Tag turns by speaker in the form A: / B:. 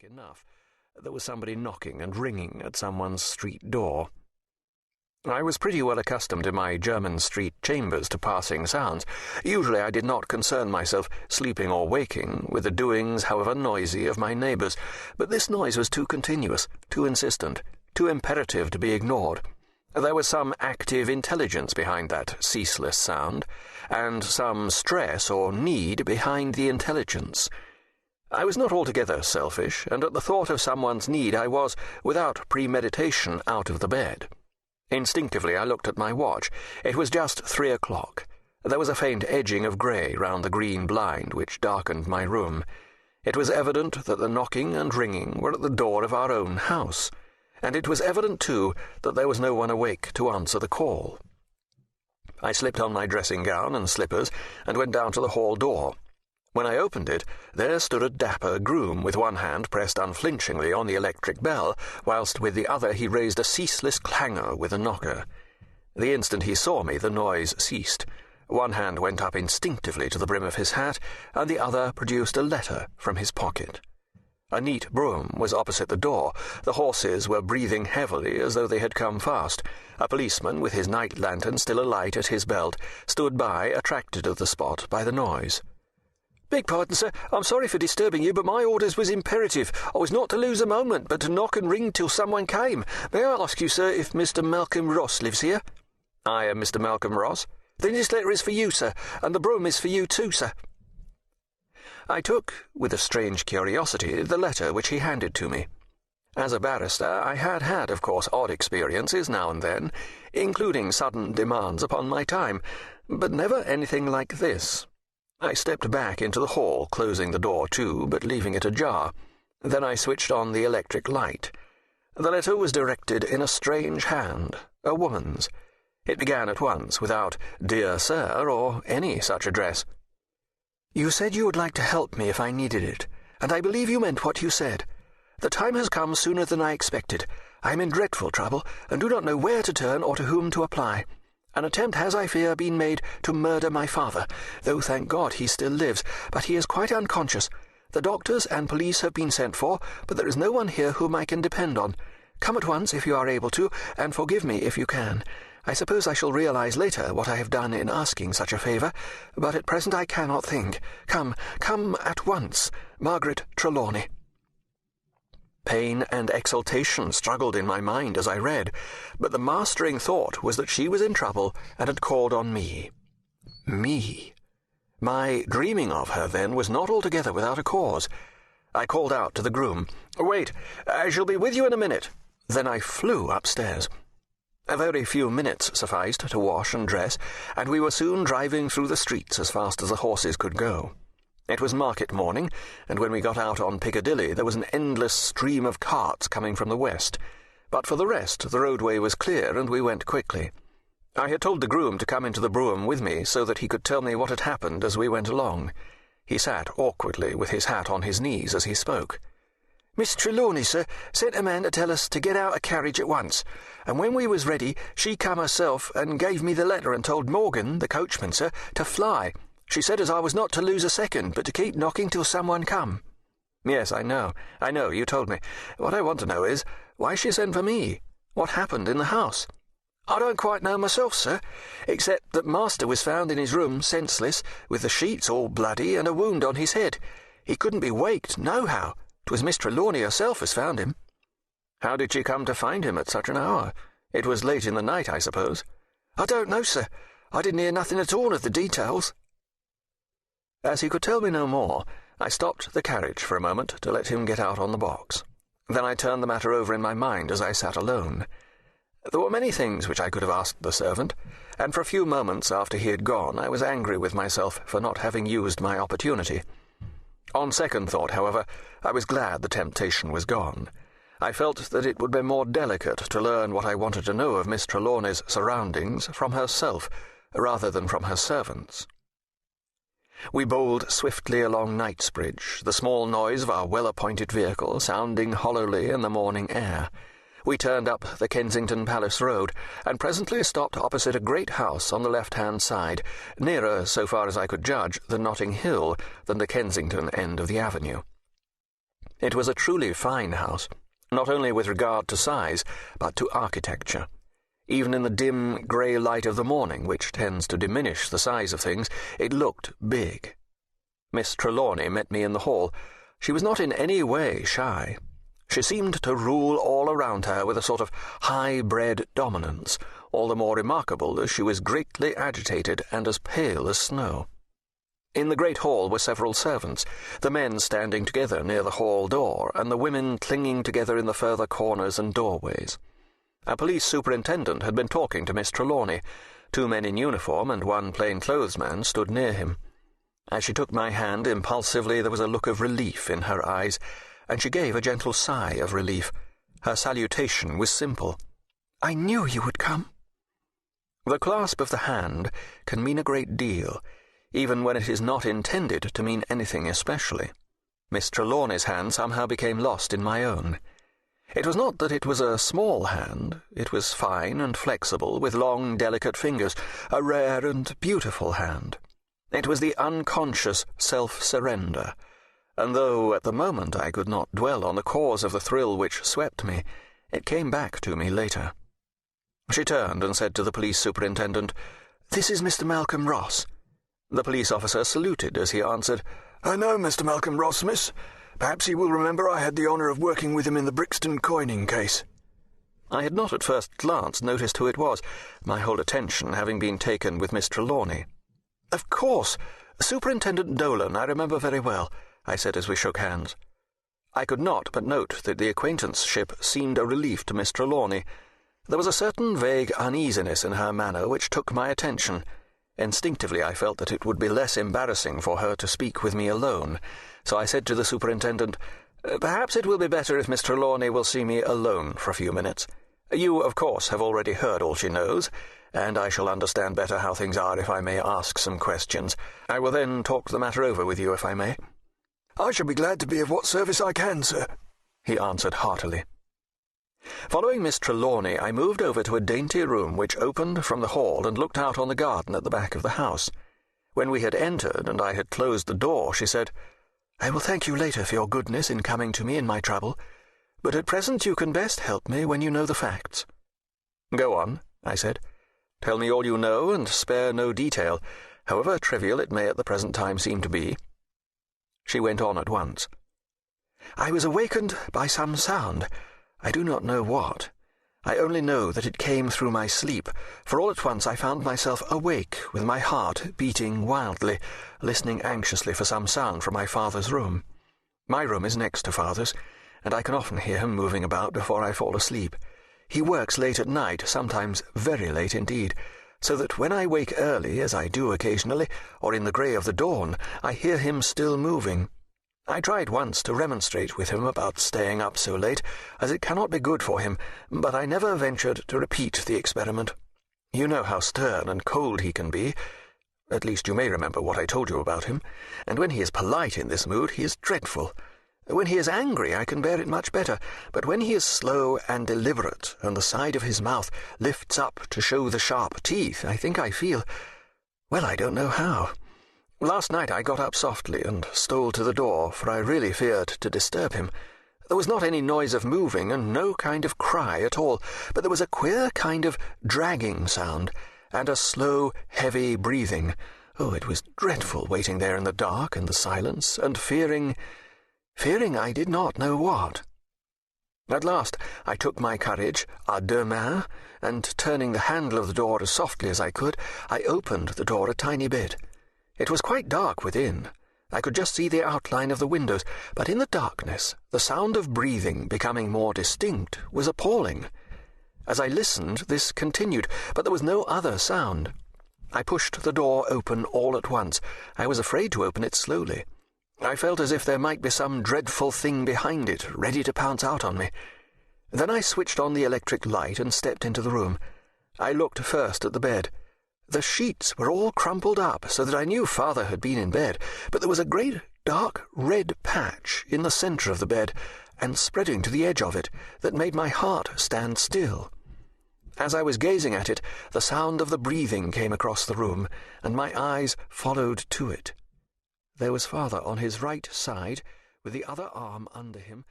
A: enough. There was somebody knocking and ringing at someone's street door. I was pretty well accustomed in my German street chambers to passing sounds. Usually I did not concern myself, sleeping or waking, with the doings, however noisy, of my neighbours, but this noise was too continuous, too insistent, too imperative to be ignored. There was some active intelligence behind that ceaseless sound, and some stress or need behind the intelligence. I was not altogether selfish, and at the thought of someone's need I was, without premeditation, out of the bed. Instinctively I looked at my watch. It was just 3 o'clock. There was a faint edging of grey round the green blind which darkened my room. It was evident that the knocking and ringing were at the door of our own house, and it was evident, too, that there was no one awake to answer the call. I slipped on my dressing-gown and slippers and went down to the hall door. When I opened it, there stood a dapper groom with one hand pressed unflinchingly on the electric bell, whilst with the other he raised a ceaseless clangour with a knocker. The instant he saw me, the noise ceased. One hand went up instinctively to the brim of his hat, and the other produced a letter from his pocket. A neat brougham was opposite the door. The horses were breathing heavily as though they had come fast. A policeman, with his night lantern still alight at his belt, stood by, attracted to the spot by the noise. "Beg pardon, sir. I'm sorry for disturbing you, but my orders was imperative. I was not to lose a moment, but to knock and ring till someone came. May I ask you, sir, if Mr. Malcolm Ross lives here?" "I am Mr. Malcolm Ross." "Then this letter is for you, sir, and the brougham is for you too, sir." I took, with a strange curiosity, the letter which he handed to me. As a barrister, I had, of course, odd experiences now and then, including sudden demands upon my time, but never anything like this. I stepped back into the hall, closing the door too, but leaving it ajar. Then I switched on the electric light. The letter was directed in a strange hand, a woman's. It began at once, without "Dear Sir," or any such address. "You said you would like to help me if I needed it, and I believe you meant what you said. The time has come sooner than I expected. I am in dreadful trouble, and do not know where to turn or to whom to apply. An attempt has, I fear, been made to murder my father, though, thank God, he still lives, but he is quite unconscious. The doctors and police have been sent for, but there is no one here whom I can depend on. Come at once if you are able to, and forgive me if you can. I suppose I shall realize later what I have done in asking such a favour, but at present I cannot think. Come at once. Margaret Trelawney." Pain and exultation struggled in my mind as I read, but the mastering thought was that she was in trouble and had called on me. Me. My dreaming of her, then, was not altogether without a cause. I called out to the groom, "Wait, I shall be with you in a minute." Then I flew upstairs. A very few minutes sufficed to wash and dress, and we were soon driving through the streets as fast as the horses could go. It was market morning, and when we got out on Piccadilly there was an endless stream of carts coming from the west. But for the rest, the roadway was clear, and we went quickly. I had told the groom to come into the brougham with me so that he could tell me what had happened as we went along. He sat awkwardly with his hat on his knees as he spoke. "Miss Trelawney, sir, sent a man to tell us to get out a carriage at once, and when we was ready she come herself and gave me the letter and told Morgan, the coachman, sir, to fly. She said as I was not to lose a second, but to keep knocking till someone come." "Yes, I know, you told me. What I want to know is, why she sent for me? What happened in the house?" "I don't quite know myself, sir, except that master was found in his room senseless, with the sheets all bloody and a wound on his head. He couldn't be waked, nohow. 'Twas Miss Trelawney herself as found him." "How did she come to find him at such an hour? It was late in the night, I suppose." "I don't know, sir. I didn't hear nothing at all of the details." As he could tell me no more, I stopped the carriage for a moment to let him get out on the box. Then I turned the matter over in my mind as I sat alone. There were many things which I could have asked the servant, and for a few moments after he had gone I was angry with myself for not having used my opportunity. On second thought, however, I was glad the temptation was gone. I felt that it would be more delicate to learn what I wanted to know of Miss Trelawney's surroundings from herself, rather than from her servants. We bowled swiftly along Knightsbridge, the small noise of our well-appointed vehicle sounding hollowly in the morning air. We turned up the Kensington Palace Road, and presently stopped opposite a great house on the left-hand side, nearer, so far as I could judge, the Notting Hill than the Kensington end of the avenue. It was a truly fine house, not only with regard to size, but to architecture. Even in the dim, grey light of the morning, which tends to diminish the size of things, it looked big. Miss Trelawney met me in the hall. She was not in any way shy. She seemed to rule all around her with a sort of high-bred dominance, all the more remarkable as she was greatly agitated and as pale as snow. In the great hall were several servants, the men standing together near the hall door, and the women clinging together in the further corners and doorways. A police superintendent had been talking to Miss Trelawney. 2 men in uniform and 1 plain-clothes man stood near him. As she took my hand impulsively, there was a look of relief in her eyes, and she gave a gentle sigh of relief. Her salutation was simple. "I knew you would come." The clasp of the hand can mean a great deal, even when it is not intended to mean anything especially. Miss Trelawney's hand somehow became lost in my own. It was not that it was a small hand. It was fine and flexible, with long, delicate fingers, a rare and beautiful hand. It was the unconscious self-surrender, and though at the moment I could not dwell on the cause of the thrill which swept me, it came back to me later. She turned and said to the police superintendent, "This is Mr. Malcolm Ross." The police officer saluted as he answered, "I know Mr. Malcolm Ross, miss. Perhaps you will remember I had the honour of working with him in the Blackstone coining case." I had not at first glance noticed who it was, my whole attention having been taken with Miss Trelawney. "Of course, Superintendent Dolan, I remember very well," I said as we shook hands. I could not but note that the acquaintanceship seemed a relief to Miss Trelawney. There was a certain vague uneasiness in her manner which took my attention. Instinctively I felt that it would be less embarrassing for her to speak with me alone, so I said to the superintendent, "Perhaps it will be better if Miss Trelawney will see me alone for a few minutes. You, of course, have already heard all she knows, and I shall understand better how things are if I may ask some questions. I will then talk the matter over with you, if I may." "I shall be glad to be of what service I can, sir," he answered heartily. Following Miss Trelawney, I moved over to a dainty room which opened from the hall and looked out on the garden at the back of the house. When we had entered and I had closed the door, she said, "I will thank you later for your goodness in coming to me in my trouble, but at present you can best help me when you know the facts." "Go on," I said. "Tell me all you know and spare no detail, however trivial it may at the present time seem to be." She went on at once. "I was awakened by some sound. I do not know what. I only know that it came through my sleep, for all at once I found myself awake, with my heart beating wildly, listening anxiously for some sound from my father's room. My room is next to father's, and I can often hear him moving about before I fall asleep. He works late at night, sometimes very late indeed, so that when I wake early, as I do occasionally, or in the grey of the dawn, I hear him still moving. I tried once to remonstrate with him about staying up so late, as it cannot be good for him, but I never ventured to repeat the experiment. You know how stern and cold he can be. At least you may remember what I told you about him, and when he is polite in this mood, he is dreadful. When he is angry, I can bear it much better, but when he is slow and deliberate, and the side of his mouth lifts up to show the sharp teeth, I think I feel— well, I don't know how. Last night I got up softly and stole to the door, for I really feared to disturb him. There was not any noise of moving, and no kind of cry at all, but there was a queer kind of dragging sound, and a slow, heavy breathing. Oh, it was dreadful, waiting there in the dark and the silence, and fearing I did not know what. At last I took my courage à deux mains, and turning the handle of the door as softly as I could, I opened the door a tiny bit. It was quite dark within. I could just see the outline of the windows, but in the darkness the sound of breathing, becoming more distinct, was appalling. As I listened, this continued, but there was no other sound. I pushed the door open all at once. I was afraid to open it slowly. I felt as if there might be some dreadful thing behind it, ready to pounce out on me. Then I switched on the electric light and stepped into the room. I looked first at the bed. The sheets were all crumpled up, so that I knew father had been in bed, but there was a great dark red patch in the centre of the bed, and spreading to the edge of it, that made my heart stand still. As I was gazing at it, the sound of the breathing came across the room, and my eyes followed to it. There was father on his right side, with the other arm under him,